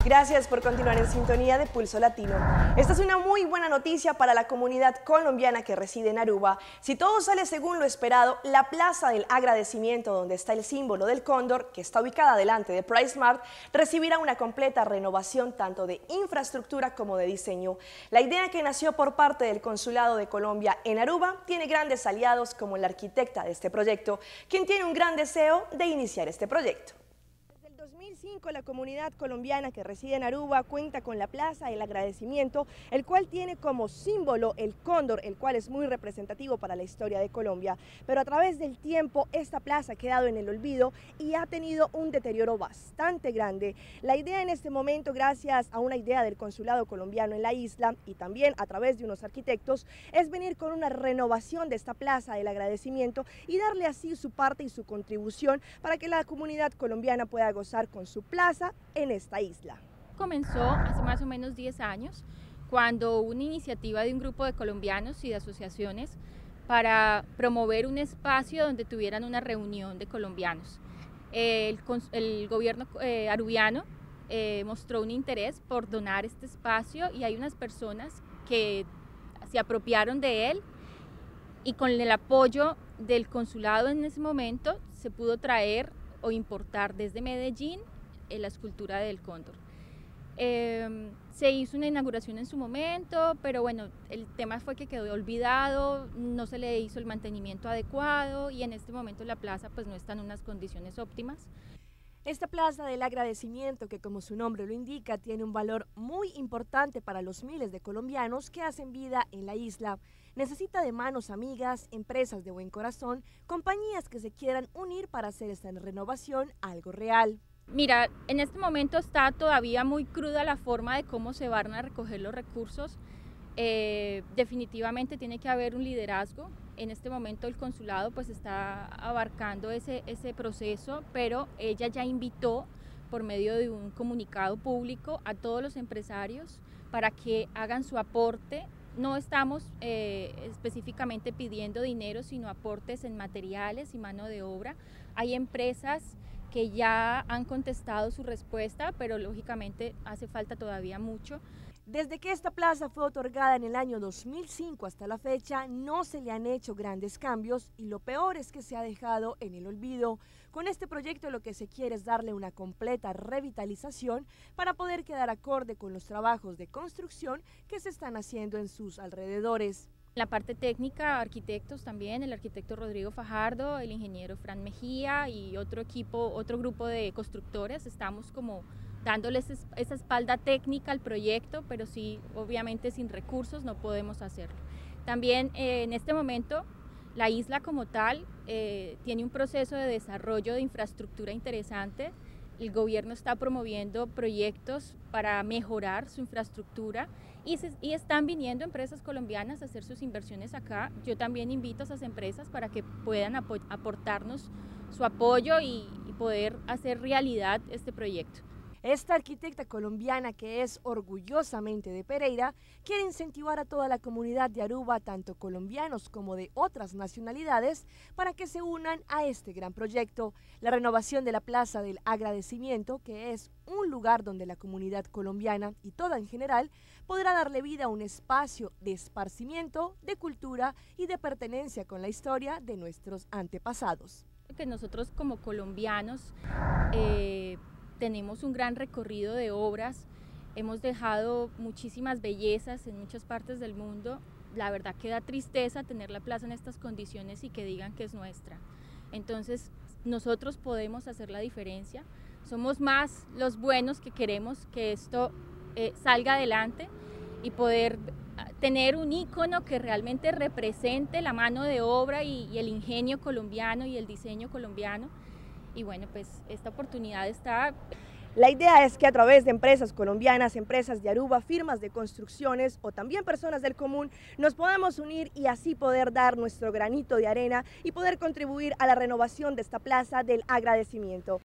Gracias por continuar en sintonía de Pulso Latino. Esta es una muy buena noticia para la comunidad colombiana que reside en Aruba. Si todo sale según lo esperado, la Plaza del Agradecimiento, donde está el símbolo del cóndor, que está ubicada delante de PriceSmart, recibirá una completa renovación tanto de infraestructura como de diseño. La idea, que nació por parte del Consulado de Colombia en Aruba, tiene grandes aliados como la arquitecta de este proyecto, quien tiene un gran deseo de iniciar este proyecto. En 2005, la comunidad colombiana que reside en Aruba cuenta con la Plaza del Agradecimiento, el cual tiene como símbolo el cóndor, el cual es muy representativo para la historia de Colombia. Pero a través del tiempo, esta plaza ha quedado en el olvido y ha tenido un deterioro bastante grande. La idea en este momento, gracias a una idea del Consulado colombiano en la isla y también a través de unos arquitectos, es venir con una renovación de esta Plaza del Agradecimiento y darle así su parte y su contribución para que la comunidad colombiana pueda gozar con su plaza en esta isla. Comenzó hace más o menos 10 años, cuando hubo una iniciativa de un grupo de colombianos y de asociaciones para promover un espacio donde tuvieran una reunión de colombianos. El gobierno arubiano mostró un interés por donar este espacio y hay unas personas que se apropiaron de él, y con el apoyo del consulado en ese momento se pudo traer o importar desde Medellín la escultura del cóndor. Se hizo una inauguración en su momento, pero bueno, el tema fue que quedó olvidado, no se le hizo el mantenimiento adecuado y en este momento la plaza pues no está en unas condiciones óptimas. Esta Plaza del Agradecimiento, que como su nombre lo indica, tiene un valor muy importante para los miles de colombianos que hacen vida en la isla. Necesita de manos amigas, empresas de buen corazón, compañías que se quieran unir para hacer esta renovación algo real. Mira, en este momento está todavía muy cruda la forma de cómo se van a recoger los recursos. Definitivamente tiene que haber un liderazgo. En este momento el consulado pues está abarcando ese proceso, pero ella ya invitó por medio de un comunicado público a todos los empresarios para que hagan su aporte. No estamos específicamente pidiendo dinero, sino aportes en materiales y mano de obra. Hay empresas que ya han contestado su respuesta, pero lógicamente hace falta todavía mucho. Desde que esta plaza fue otorgada en el año 2005 hasta la fecha, no se le han hecho grandes cambios y lo peor es que se ha dejado en el olvido. Con este proyecto lo que se quiere es darle una completa revitalización para poder quedar acorde con los trabajos de construcción que se están haciendo en sus alrededores. La parte técnica, arquitectos también, el arquitecto Rodrigo Fajardo, el ingeniero Fran Mejía y otro grupo de constructores, estamos como dándoles esa espalda técnica al proyecto, pero sí, obviamente sin recursos no podemos hacerlo. También en este momento la isla como tal tiene un proceso de desarrollo de infraestructura interesante. El gobierno está promoviendo proyectos para mejorar su infraestructura y están viniendo empresas colombianas a hacer sus inversiones acá. Yo también invito a esas empresas para que puedan aportarnos su apoyo y poder hacer realidad este proyecto. Esta arquitecta colombiana, que es orgullosamente de Pereira, quiere incentivar a toda la comunidad de Aruba, tanto colombianos como de otras nacionalidades, para que se unan a este gran proyecto. La renovación de la Plaza del Agradecimiento, que es un lugar donde la comunidad colombiana y toda en general podrá darle vida a un espacio de esparcimiento, de cultura y de pertenencia con la historia de nuestros antepasados. Que nosotros como colombianos tenemos un gran recorrido de obras, hemos dejado muchísimas bellezas en muchas partes del mundo. La verdad que da tristeza tener la plaza en estas condiciones y que digan que es nuestra. Entonces nosotros podemos hacer la diferencia, somos más los buenos que queremos que esto salga adelante y poder tener un ícono que realmente represente la mano de obra y el ingenio colombiano y el diseño colombiano. Y bueno, pues esta oportunidad está. La idea es que a través de empresas colombianas, empresas de Aruba, firmas de construcciones o también personas del común, nos podamos unir y así poder dar nuestro granito de arena y poder contribuir a la renovación de esta Plaza del Agradecimiento.